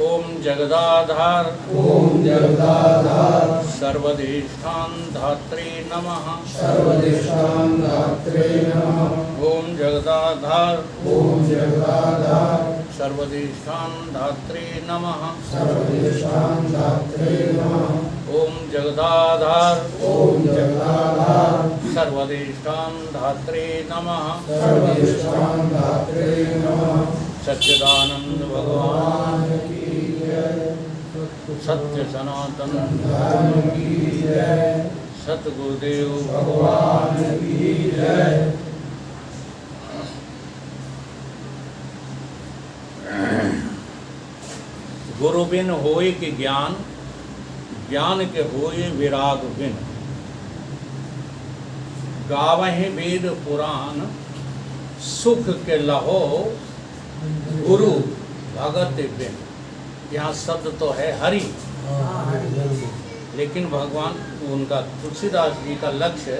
ओम जगदाधार ओम जगदाधार सर्वदेष्टान धात्रे नमः। सर्वदेष्टान धात्रे नमः। ओम जगदाधार ओम जगदाधार सर्वदेष्टान धात्रे नमः। सर्वदेष्टान धात्रे नमः। ओम जगदाधार ओम जगदाधार सर्वदेष्टान धात्रे नमः। सर्वदेष्टान धात्रे नमः। सच्चिदानंद भगवान की जय। सत्य सनातन धर्म की जय। सतगुरुदेव भगवान की जय। गुरु बिन होए के ज्ञान, ज्ञान के होए विराग बिन। गावहि वेद पुराण, सुख के लहो गुरु भगत बिन। यहाँ शब्द तो है हरि, लेकिन भगवान उनका तुलसीदास जी का लक्ष्य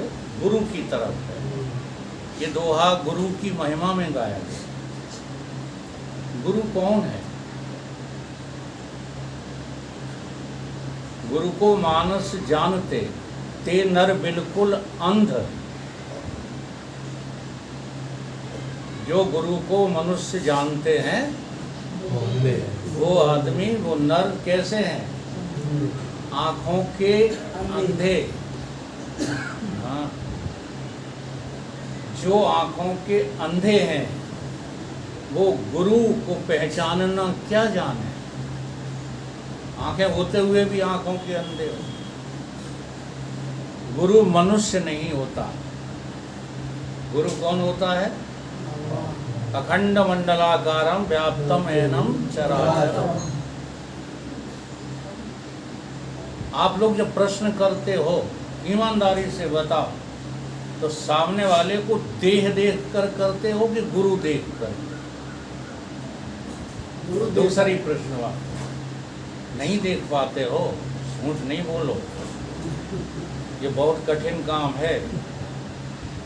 गुरु की तरफ है। ये दोहा गुरु की महिमा में गाया गया। गुरु कौन है? गुरु को मानस जानते, ते नर बिल्कुल अंध। जो गुरु को मनुष्य जानते हैं वो आदमी, वो नर कैसे हैं? आँखों के अंधे। हाँ, जो आँखों के अंधे हैं वो गुरु को पहचानना क्या जाने। आंखें होते हुए भी आंखों के अंधे हो। गुरु मनुष्य नहीं होता। गुरु कौन होता है? अखंड मंडलाकारम व्याप्तम एनम चराचरम। आप लोग जब प्रश्न करते हो, ईमानदारी से बताओ, तो सामने वाले को देह देख कर करते हो कि गुरु देख कर? दूसरी प्रश्न नहीं देख पाते हो, झूठ नहीं बोलो। ये बहुत कठिन काम है।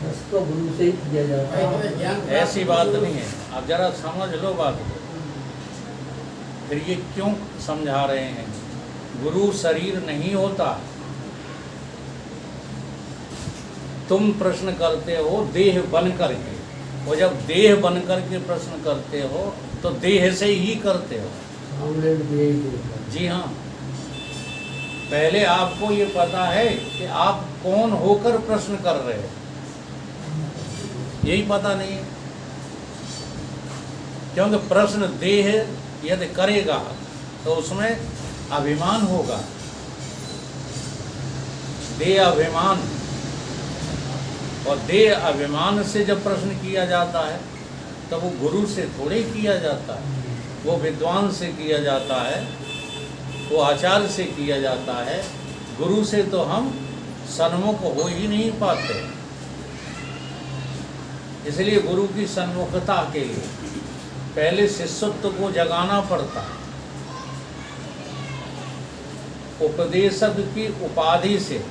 इसको गुरु से ही किया जाता है। ऐसी बात नहीं है, आप जरा समझ लो बात को। फिर ये क्यों समझा रहे हैं? गुरु शरीर नहीं होता। तुम प्रश्न करते हो देह बन करके, और जब देह बन करके प्रश्न करते हो तो देह से ही करते हो। जी हाँ, पहले आपको ये पता है कि आप कौन होकर प्रश्न कर रहे हो, यही पता नहीं है। क्योंकि प्रश्न देह यदि करेगा तो उसमें अभिमान होगा। देह अभिमान, और देह अभिमान से जब प्रश्न किया जाता है तब वो गुरु से थोड़े किया जाता है, वो विद्वान से किया जाता है, वो आचार्य से किया जाता है। गुरु से तो हम सन्मुख हो ही नहीं पाते। इसलिए गुरु की सन्मुखता के लिए पहले शिष्यत्व को जगाना पड़ता है। उपदेशक की उपाधि से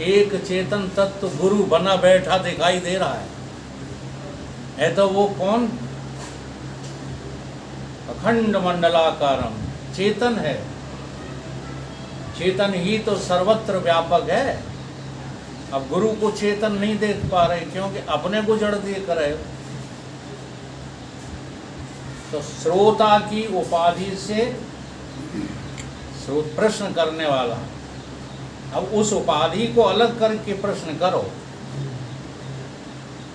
एक चेतन तत्व गुरु बना बैठा दिखाई दे रहा है तो वो कौन? अखंड मंडलाकारम, चेतन है। चेतन ही तो सर्वत्र व्यापक है। अब गुरु को चेतन नहीं देख पा रहे क्योंकि अपने को जड़ देख रहे हो। तो श्रोता की उपाधि से प्रश्न करने वाला, अब उस उपाधि को अलग करके प्रश्न करो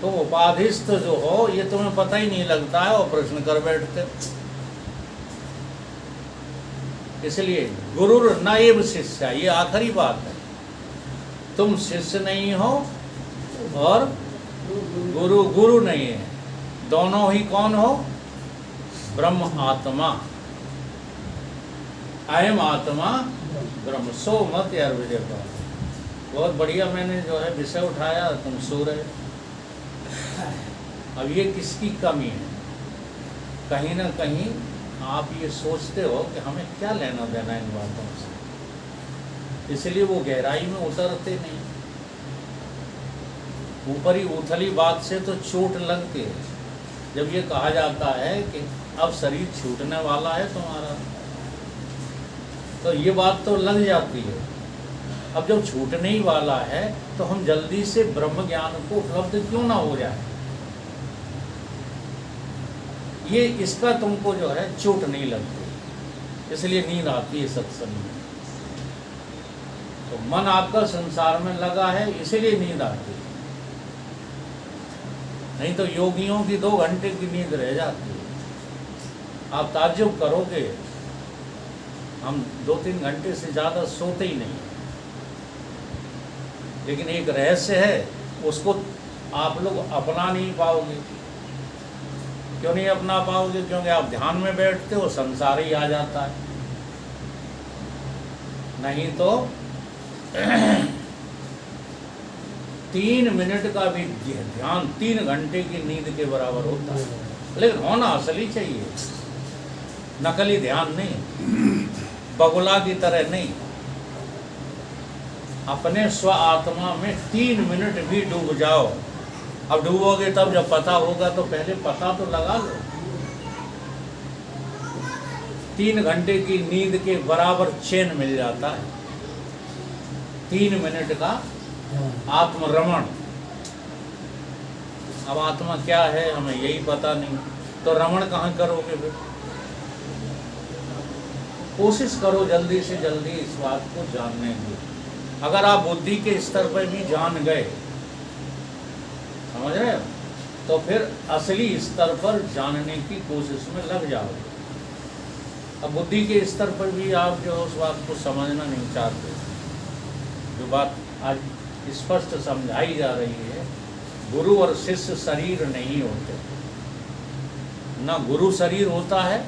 तो उपाधिस्थ जो हो ये तुम्हें पता ही नहीं लगता है और प्रश्न कर बैठते। इसलिए गुरु न एव शिष्य, ये आखिरी बात है। तुम शिष्य नहीं हो और गुरु गुरु नहीं है। दोनों ही कौन हो? ब्रह्म आत्मा। अयम आत्मा ब्रह्म सो मत यार विजय का। बहुत बढ़िया मैंने जो है विषय उठाया, तुम सो रहे। अब ये किसकी कमी है? कहीं ना कहीं आप ये सोचते हो कि हमें क्या लेना देना इन बातों से, इसलिए वो गहराई में उतरते नहीं। ऊपरी उथली बात से तो चोट लगती है। जब ये कहा जाता है कि अब शरीर छूटने वाला है तुम्हारा, तो ये बात तो लग जाती है। अब जब छूटने ही वाला है तो हम जल्दी से ब्रह्म ज्ञान को उपलब्ध क्यों ना हो जाए। ये इसका तुमको जो है चोट नहीं लगती, इसलिए नींद आती है सत्संग में। तो मन आपका संसार में लगा है इसलिए नींद आती है, नहीं तो योगियों की 2 घंटे की नींद रह जाती है। आप ताज्जुब करोगे, हम 2-3 घंटे से ज़्यादा सोते ही नहीं। लेकिन एक रहस्य है, उसको आप लोग अपना नहीं पाओगे। क्यों नहीं अपना पाओगे? क्योंकि आप ध्यान में बैठते हो, संसार ही आ जाता है। नहीं तो 3 मिनट का भी ध्यान 3 घंटे की नींद के बराबर होता है। लेकिन होना असली चाहिए, नकली ध्यान नहीं, बगुला की तरह नहीं। अपने स्व आत्मा में 3 मिनट भी डूब जाओ। अब डूबोगे तब जब पता होगा, तो पहले पता तो लगा लो। 3 घंटे की नींद के बराबर चैन मिल जाता है। 3 मिनट का आत्मरमण। अब आत्मा क्या है हमें यही पता नहीं, तो रमण कहाँ करोगे फिर? कोशिश करो जल्दी से जल्दी इस बात को जानने की। अगर आप बुद्धि के स्तर पर भी जान गए, समझ रहे हो, तो फिर असली स्तर पर जानने की कोशिश में लग जाओगे। अब बुद्धि के स्तर पर भी आप जो उस बात को समझना नहीं चाहते, जो बात आज स्पष्ट समझाई जा रही है, गुरु और शिष्य शरीर नहीं होते। न गुरु शरीर होता है,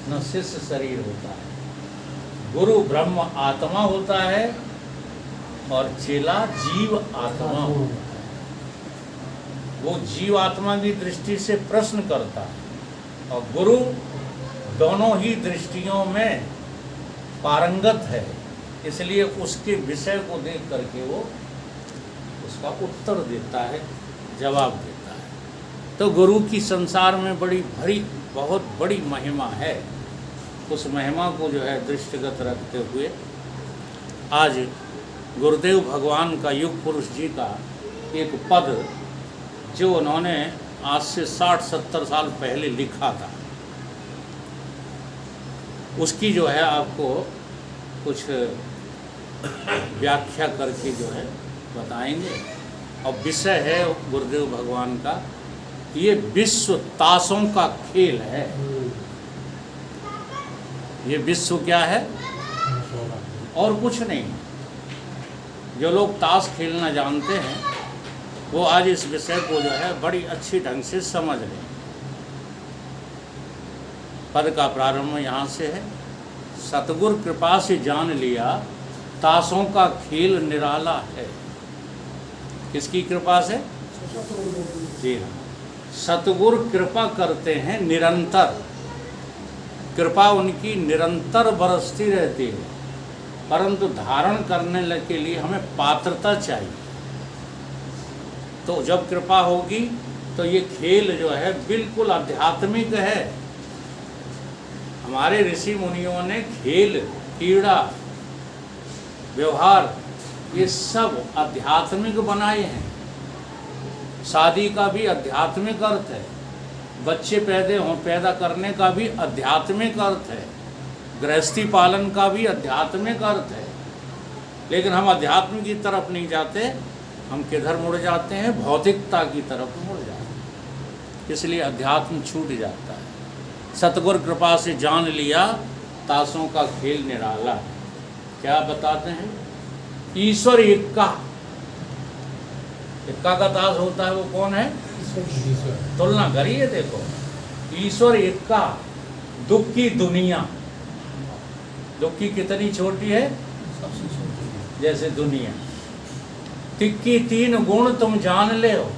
न शिष्य शरीर होता है। गुरु ब्रह्म आत्मा होता है और चेला जीव आत्मा होता है। वो जीव आत्मा की दृष्टि से प्रश्न करता है और गुरु दोनों ही दृष्टियों में पारंगत है, इसलिए उसके विषय को देख करके वो उसका उत्तर देता है, जवाब देता है। तो गुरु की संसार में बहुत बड़ी महिमा है। उस महिमा को जो है दृष्टिगत रखते हुए आज गुरुदेव भगवान का युग पुरुष जी का एक पद जो उन्होंने आज से 60-70 साल पहले लिखा था, उसकी जो है आपको कुछ व्याख्या करके जो है बताएंगे। और विषय है गुरुदेव भगवान का, ये विश्व ताशों का खेल है। ये विश्व क्या है? और कुछ नहीं। जो लोग ताश खेलना जानते हैं वो आज इस विषय को जो है बड़ी अच्छी ढंग से समझ लें। पद का प्रारंभ यहाँ से है। सतगुरु कृपा से जान लिया ताशों का खेल निराला है। किसकी कृपा से? जी हाँ, सतगुरु कृपा करते हैं निरंतर। कृपा उनकी निरंतर बरसती रहती है, परंतु धारण करने के लिए हमें पात्रता चाहिए। तो जब कृपा होगी तो ये खेल जो है बिल्कुल आध्यात्मिक है। हमारे ऋषि मुनियों ने खेल, क्रीड़ा, व्यवहार ये सब आध्यात्मिक बनाए हैं। शादी का भी आध्यात्मिक अर्थ है, बच्चे पैदा करने का भी आध्यात्मिक अर्थ है, गृहस्थी पालन का भी आध्यात्मिक अर्थ है। लेकिन हम अध्यात्म की तरफ नहीं जाते, हम किधर मुड़ जाते हैं? भौतिकता की तरफ मुड़ जाते हैं, इसलिए अध्यात्म छूट जाता है। सतगुरु कृपा से जान लिया ताशों का खेल निराला। क्या बताते हैं? ईश्वर इक्का का ताश होता है, वो कौन है? तुलना करिए, देखो, ईश्वर इक्का, दुख की दुनिया। दुख की कितनी छोटी है? जैसे दुनिया। तिक्की 3 गुण तुम जान ले हो,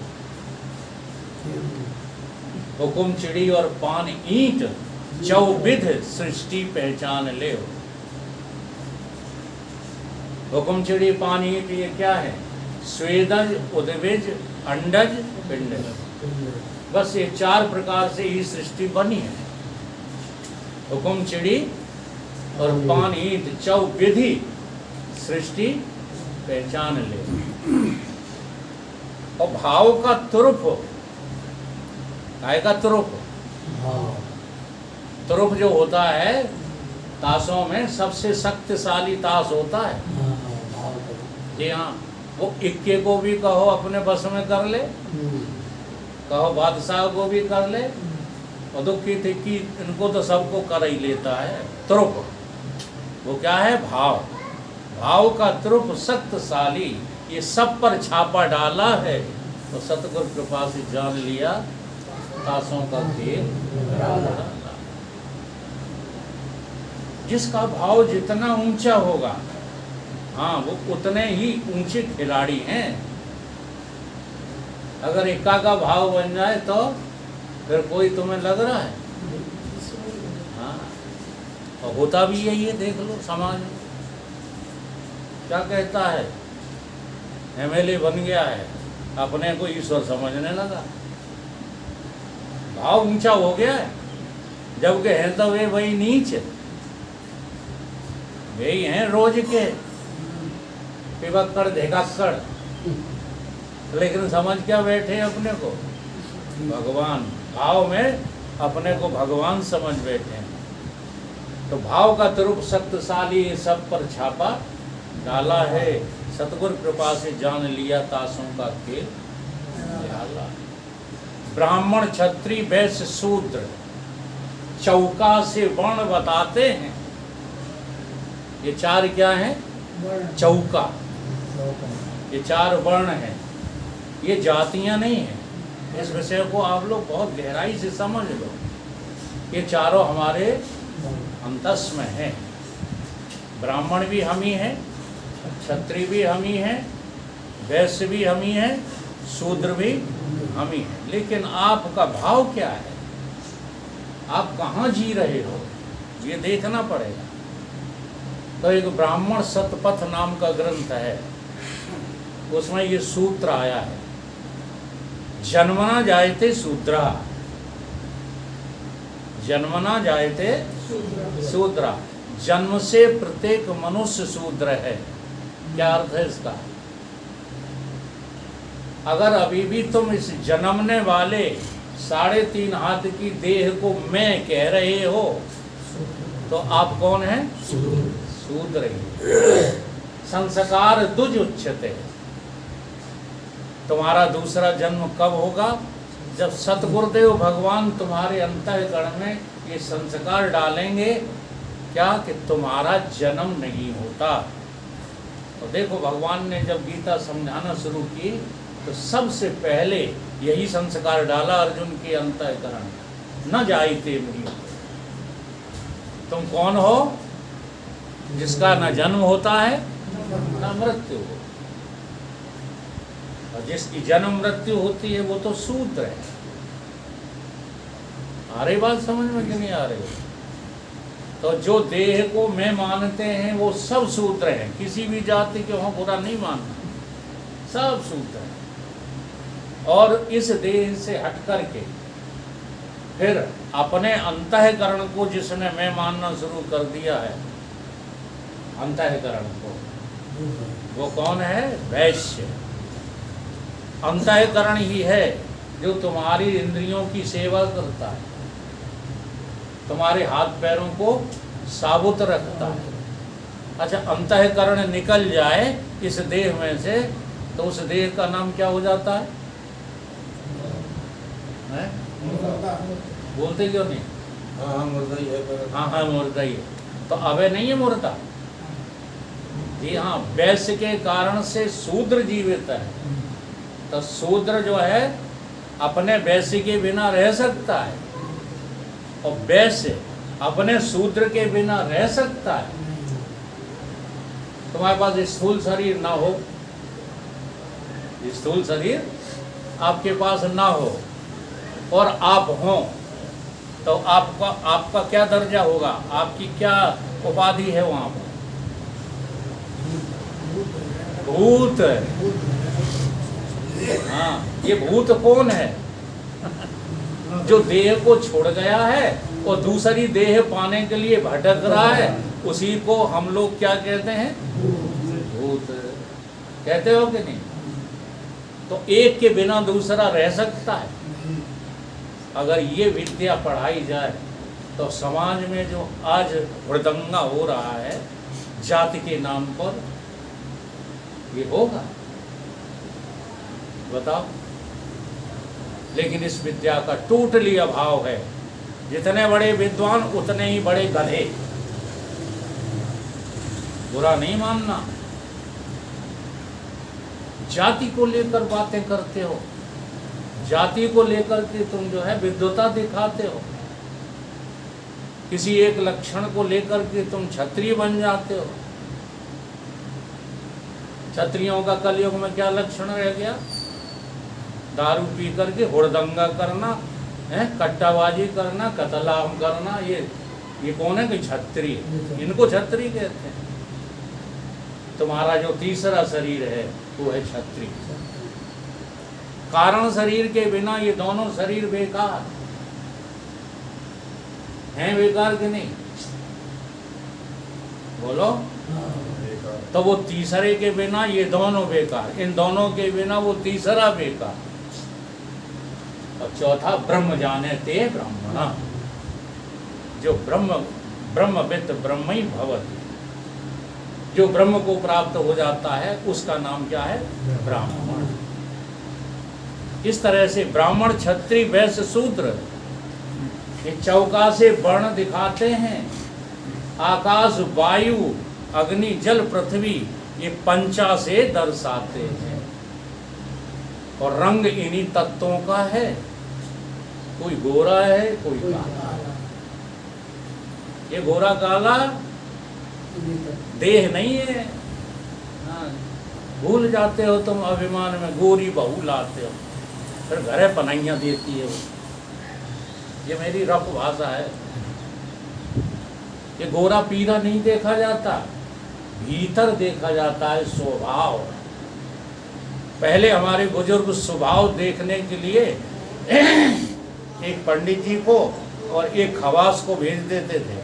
हुकुम चिड़ी और पान ईंट, चौविध सृष्टि पहचान ले हो। हुकुम चिड़ी पान ईंट ये क्या है? स्वेदज, उद्भिज, अंडज, पिंडज। बस ये 4 प्रकार से ही सृष्टि बनी है। हुकुम चिड़ी और पानी चौ विधि सृष्टि पहचान ले। और भाव का तुरुप, काय का तुरुप, तुरुप जो होता है ताशों में सबसे शक्तिशाली ताश होता है। जी हाँ, वो इक्के को भी कहो अपने बस में कर ले, कहो बादशाह को भी कर ले, और दुखी तिक्की इनको तो सबको कर ही लेता है। तुरुप वो क्या है? भाव। भाव का तुरुप शक्तिशाली, ये सब पर छापा डाला है। तो सतगुरु कृपा से जान लिया ताशों का खेल डाला। जिसका भाव जितना ऊंचा होगा, हाँ, वो उतने ही ऊंचे खिलाड़ी हैं। अगर इक्का का भाव बन जाए तो फिर कोई तुम्हें लग रहा है? हाँ, और होता भी यही है। देख लो समाज में क्या कहता है, एमएलए बन गया है, अपने को ईश्वर समझने लगा, भाव ऊंचा हो गया है, जबकि है तो वे वही नीच, वही हैं रोज के पिबक्कड़ धिगक्कड़, लेकिन समझ क्या बैठे अपने को भगवान। भाव में अपने को भगवान समझ बैठे हैं। तो भाव का तुरुप शक्तिशाली, सब पर छापा डाला है। सतगुरु कृपा से जान लिया ताशों का खेल डाला। ब्राह्मण क्षत्रिय वैश्य शूद्र चौका से वर्ण बताते हैं। ये चार क्या हैं? चौका, ये चार वर्ण हैं, ये जातियां नहीं हैं। इस विषय को आप लोग बहुत गहराई से समझ लो। ये चारों हमारे अंतस में हैं। ब्राह्मण भी हम ही हैं, क्षत्रिय भी हम ही हैं, वैश्य भी हम ही हैं, शूद्र भी हम ही हैं। लेकिन आपका भाव क्या है? आप कहाँ जी रहे हो, ये देखना पड़ेगा। तो एक ब्राह्मण शतपथ नाम का ग्रंथ है, उसमें ये सूत्र आया है, जन्मना जायते शूद्रा, जन्मना जायते शूद्रा, जन्म से प्रत्येक मनुष्य शूद्र है। क्या अर्थ है इसका? अगर अभी भी तुम इस जन्मने वाले 3.5 हाथ की देह को मैं कह रहे हो, तो आप कौन हैं? शूद्र ही। संस्कार दुज उच्चते। तुम्हारा दूसरा जन्म कब होगा? जब सतगुरुदेव भगवान तुम्हारे अंतःकरण में ये संस्कार डालेंगे, क्या कि तुम्हारा जन्म नहीं होता। तो देखो, भगवान ने जब गीता समझाना शुरू की तो सबसे पहले यही संस्कार डाला अर्जुन के अंतःकरण, न जायते मृत्यु। तुम कौन हो? जिसका न जन्म होता है न मृत्यु हो, और जिसकी जन्म मृत्यु होती है वो तो शूद्र है। आ रही बात समझ में कि नहीं आ रही? तो जो देह को मैं मानते हैं वो सब शूद्र हैं। किसी भी जाति के वहाँ बुरा नहीं मानना, सब शूद्र हैं। और इस देह से हट करके फिर अपने अंतःकरण को जिसने मैं मानना शुरू कर दिया है, अंतःकरण को, वो कौन है? वैश्य। अंतःकरण ही है जो तुम्हारी इंद्रियों की सेवा करता है, तुम्हारे हाथ पैरों को साबुत रखता है। अच्छा, अंतःकरण निकल जाए इस देह में से तो उस देह का नाम क्या हो जाता है? बोलते क्यों नहीं? हाँ मुर्दा ही है। हाँ मुर्दा ही है। तो अबे नहीं है मुर्दा। जी हाँ, वैश्य के कारण से शूद्र जीवित है। तो शूद्र जो है अपने वैश्य के बिना रह सकता है, और वैश्य अपने शूद्र के बिना रह सकता है। तुम्हारे पास स्थूल शरीर ना हो, स्थूल शरीर आपके पास ना हो और आप हो, तो आपका क्या दर्जा होगा? आपकी क्या उपाधि है वहां पर? भूत। हाँ, ये भूत कौन है? जो देह को छोड़ गया है और दूसरी देह पाने के लिए भटक रहा है, उसी को हम लोग क्या कहते हैं? भूत कहते हो कि नहीं? तो एक के बिना दूसरा रह सकता है? अगर ये विद्या पढ़ाई जाए तो समाज में जो आज हुड़दंगा हो रहा है जाति के नाम पर, ये होगा? बताओ। लेकिन इस विद्या का टोटली अभाव है। जितने बड़े विद्वान उतने ही बड़े गधे। बुरा नहीं मानना। जाति को लेकर बातें करते हो, जाति को लेकर के तुम जो है विद्वता दिखाते हो, किसी एक लक्षण को लेकर के तुम क्षत्रिय बन जाते हो। क्षत्रियों का कलयुग में क्या लक्षण रह गया? दारू पी करके हुड़दंगा करना है, कट्टाबाजी करना, कतलाम करना। ये कौन है कि क्षत्रिय? इनको क्षत्रिय कहते हैं। तुम्हारा जो तीसरा शरीर है वो है क्षत्रिय। कारण शरीर के बिना ये दोनों शरीर बेकार हैं। बेकार कि नहीं? बोलो। तो वो तीसरे के बिना ये दोनों बेकार, इन दोनों के बिना वो तीसरा बेकार। और चौथा ब्रह्म जाने ते ब्राह्मण, जो ब्रह्मविद् ब्रह्मई भवति, जो ब्रह्म को प्राप्त हो जाता है उसका नाम क्या है? ब्राह्मण। इस तरह से ब्राह्मण, क्षत्रिय, वैश्य, शूद्र ये चौका से वर्ण दिखाते हैं। आकाश, वायु, अग्नि, जल, पृथ्वी ये पंचा से दर्शाते हैं। और रंग इन्हीं तत्वों का है। कोई गोरा है, कोई काला। ये गोरा काला देह नहीं है। हाँ, भूल जाते हो तुम अभिमान में, गोरी बहू लाते हो, फिर घरे पनाइयाँ देती है वो। ये मेरी रफ भाषा है। ये गोरा पीला नहीं देखा जाता, भीतर देखा जाता है स्वभाव। पहले हमारे बुजुर्ग स्वभाव देखने के लिए एक पंडित जी को और एक खवास को भेज देते थे,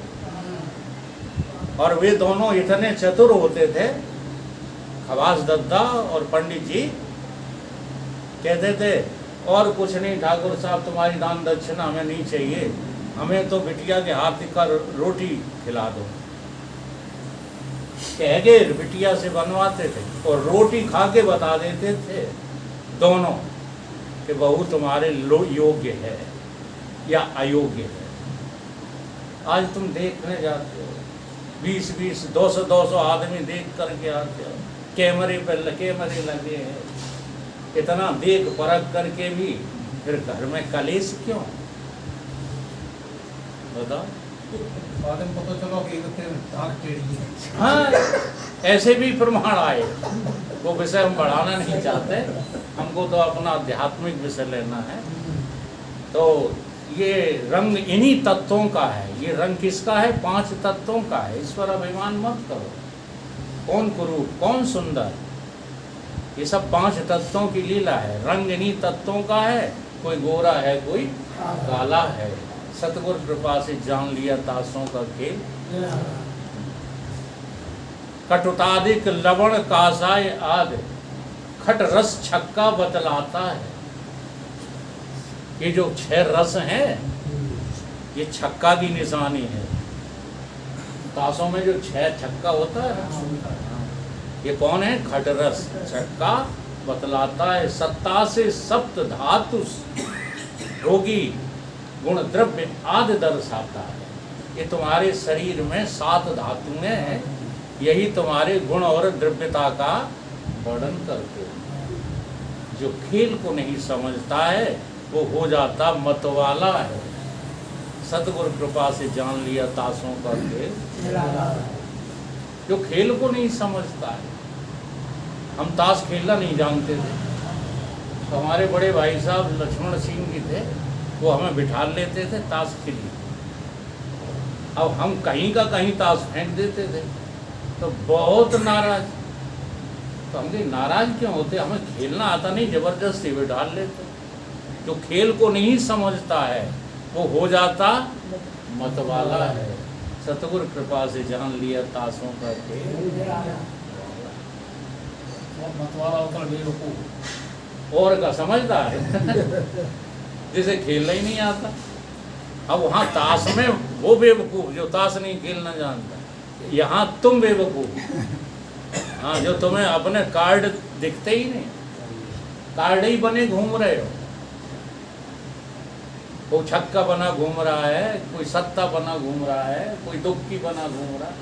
और वे दोनों इतने चतुर होते थे। खवास दद्दा और पंडित जी कहते थे, और कुछ नहीं ठाकुर साहब, तुम्हारी दान दक्षिणा हमें नहीं चाहिए, हमें तो बिटिया के हाथ का रोटी खिला दो। कह के बिटिया से बनवाते थे और रोटी खा के बता देते थे दोनों कि बहू तुम्हारे योग्य है या अयोग्य है। आज तुम देखने जाते हो, 20-20, 200-200 आदमी देख करके आते हो, कैमरे लगे हैं। इतना देख परख करके भी फिर घर में कलेश क्यों? बताओ। पता चलो कि हाँ, ऐसे भी प्रमाण आए। वो विषय हम बढ़ाना नहीं चाहते, हमको तो अपना आध्यात्मिक विषय लेना है। तो ये रंग इन्हीं तत्वों का है। ये रंग किसका है? 5 तत्वों का है। इस पर अभिमान मत करो। कौन कुरूप, कौन सुंदर, ये सब 5 तत्वों की लीला है। रंग इन्हीं तत्वों का है। कोई गोरा है, कोई काला है। सतगुरु कृपा से जान लिया तासों का खेल। कटुतादिक लवण कासाय आदि खट रस छक्का बतलाता है। ये जो 6 रस हैं ये छक्का की निशानी है। तासों में जो 6 छक्का होता है, ये कौन है? खट रस छक्का बतलाता है। 87 सप्त धातु रोगी गुण द्रव्य आदि दर्शाता है। ये तुम्हारे शरीर में 7 धातुएं हैं, यही तुम्हारे गुण और द्रव्यता का वर्णन करते हैं। जो खेल को नहीं समझता है वो हो जाता मतवाला है। सतगुरु कृपा से जान लिया तासों का खेल। जो खेल को नहीं समझता है। हम ताश खेलना नहीं जानते थे, तो हमारे बड़े भाई साहब लक्ष्मण सिंह जी थे, वो हमें बिठा लेते थे ताश खेलिए। अब हम कहीं का कहीं ताश फेंक देते थे तो बहुत नाराज। तो हम कहीं नाराज क्यों होते? हमें खेलना आता नहीं, जबरदस्ती बिठा लेते। जो खेल को नहीं समझता है वो हो जाता मतवाला है। सतगुरु कृपा से जान लिया ताशों का खेल। और मतवाला होता है बेवकूफ। और का समझता है जिसे खेलना ही नहीं आता। अब वहाँ ताश में वो बेवकूफ जो ताश नहीं खेलना जानता, यहाँ तुम बेवकूफ, हाँ, जो तुम्हें अपने कार्ड दिखते ही नहीं, कार्ड ही बने घूम रहे हो। कोई छक्का बना घूम रहा है, कोई सत्ता बना घूम रहा है, कोई दुक्की बना घूम रहा है।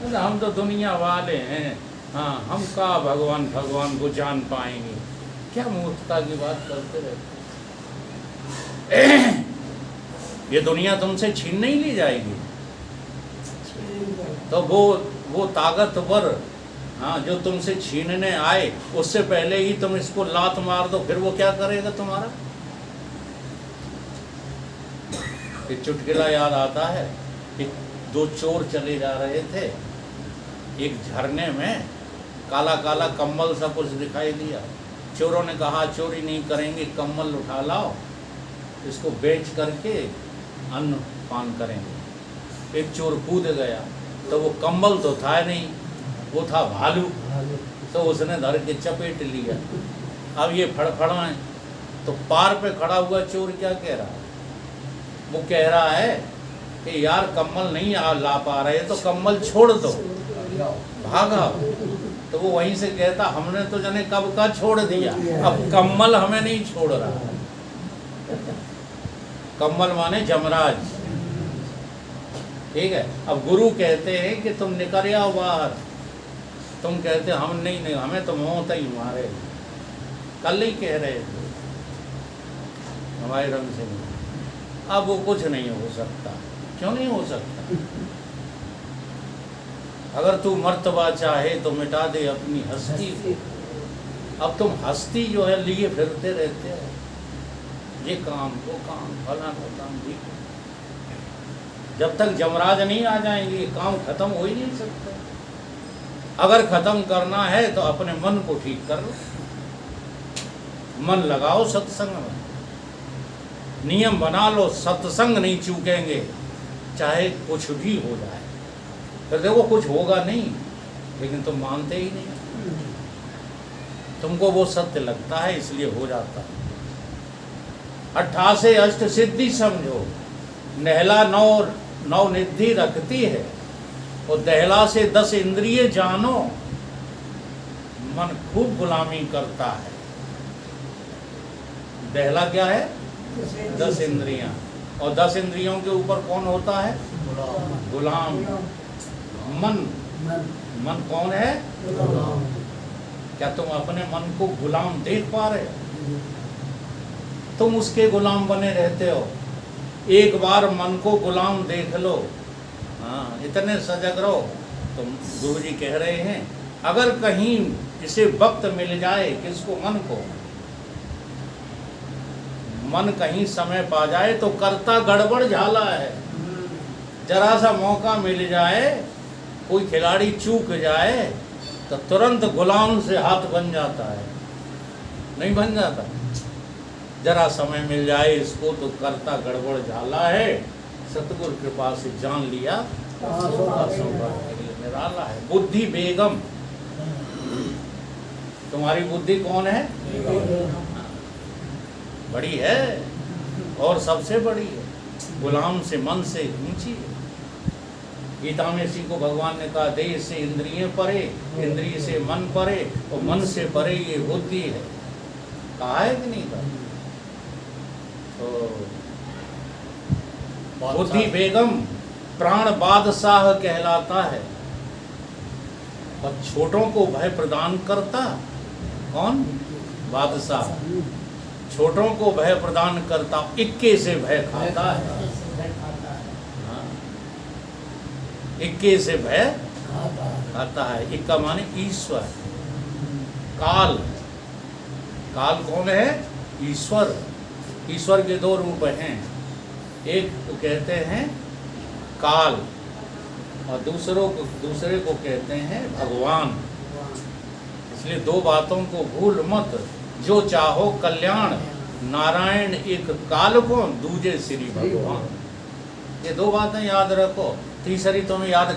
तो हम तो दुनिया वाले हैं, हाँ, हम का भगवान को जान पाएंगे। क्या मूर्खता की बात करते रहते। ये दुनिया तुमसे छीन नहीं ली जाएगी। तो वो ताकतवर, हाँ, जो तुमसे छीनने आए उससे पहले ही तुम इसको लात मार दो, फिर वो क्या करेगा तुम्हारा। एक चुटकुला याद आता है कि दो चोर चले जा रहे थे, एक झरने में काला काला कम्बल सा कुछ दिखाई दिया। चोरों ने कहा चोरी नहीं करेंगे, कम्बल उठा लाओ, इसको बेच करके अन्न पान करेंगे। एक चोर कूद गया तो वो कम्बल तो था नहीं, वो था भालू, तो उसने धर के चपेट लिया। अब ये फड़फड़ाएं, तो पार पे खड़ा हुआ चोर क्या कह रहा है, वो कह रहा है कि यार कम्बल नहीं ला पा रहे तो कम्बल छोड़ दो, भागा। तो वो वहीं से कहता हमने तो जाने कब का छोड़ दिया, अब कम्बल हमें नहीं छोड़ रहा। कम्बल माने जमराज, ठीक है। अब गुरु कहते हैं कि तुम निकल आओ बाहर, तुम कहते हम नहीं, हमें तो मौत ही मारे। कल ही कह रहे थे हमारे रंग सिंह, अब वो कुछ नहीं हो सकता। क्यों नहीं हो सकता? अगर तू मर्तबा चाहे तो मिटा दे अपनी हस्ती को। अब तुम हस्ती जो है लिए फिरते रहते हो, ये काम वो काम फलाना काम भी। जब तक जमराज नहीं आ जाएंगे ये काम खत्म हो ही नहीं सकता। अगर खत्म करना है तो अपने मन को ठीक कर लो, मन लगाओ सत्संग में, नियम बना लो, सत्संग नहीं चूकेंगे चाहे कुछ भी हो जाए। फिर देखो कुछ होगा नहीं, लेकिन तुम मानते ही नहीं, तुमको वो सत्य लगता है इसलिए हो जाता है। 88 अष्ट सिद्धि समझो, नहला नौ निधि रखती है, और दहला से 10 इंद्रिय जानो, मन खूब गुलामी करता है। दहला क्या है? 10 इंद्रियां, और 10 इंद्रियों के ऊपर कौन होता है? गुलाम। मन कौन है? क्या तुम अपने मन को गुलाम देख पा रहे हो? तुम उसके गुलाम बने रहते हो। एक बार मन को गुलाम देख लो, हाँ, इतने सजग रहो। तुम गुरुजी कह रहे हैं अगर कहीं इसे वक्त मिल जाए, किसको? मन को। मन कहीं समय पा जाए तो करता गड़बड़ झाला है। जरा सा मौका मिल जाए, कोई खिलाड़ी चूक जाए तो तुरंत गुलाम से हाथ बन जाता है, नहीं बन जाता? जरा समय मिल जाए इसको तो करता गड़बड़ झाला है। सतगुरु कृपा से जान लिया निराला है। बुद्धि बेगम, तुम्हारी बुद्धि कौन है? बड़ी है और सबसे बड़ी है, गुलाम से मन से ऊंची है। गीता में इसी को भगवान ने कहा, देह से इंद्रिय परे, इंद्रिय से मन परे, और मन से परे ये बुद्धि है। कहा है कि नहीं कहा? तो बुद्धि बेगम प्राण बादशाह कहलाता है, और छोटों को भय प्रदान करता कौन? बादशाह। छोटों को भय प्रदान करता, इक्के से भय खाता है। हाँ, इक्के से भय खाता है। इक्का माने ईश्वर। काल, काल कौन है? ईश्वर। ईश्वर के 2 रूप हैं, एक तो कहते हैं काल, और दूसरे को कहते हैं भगवान। इसलिए 2 बातों को भूल मत, जो चाहो कल्याण, नारायण एक काल को, दूजे श्री भगवान। ये दो बातें याद रखो, तीसरी तुम्हें याद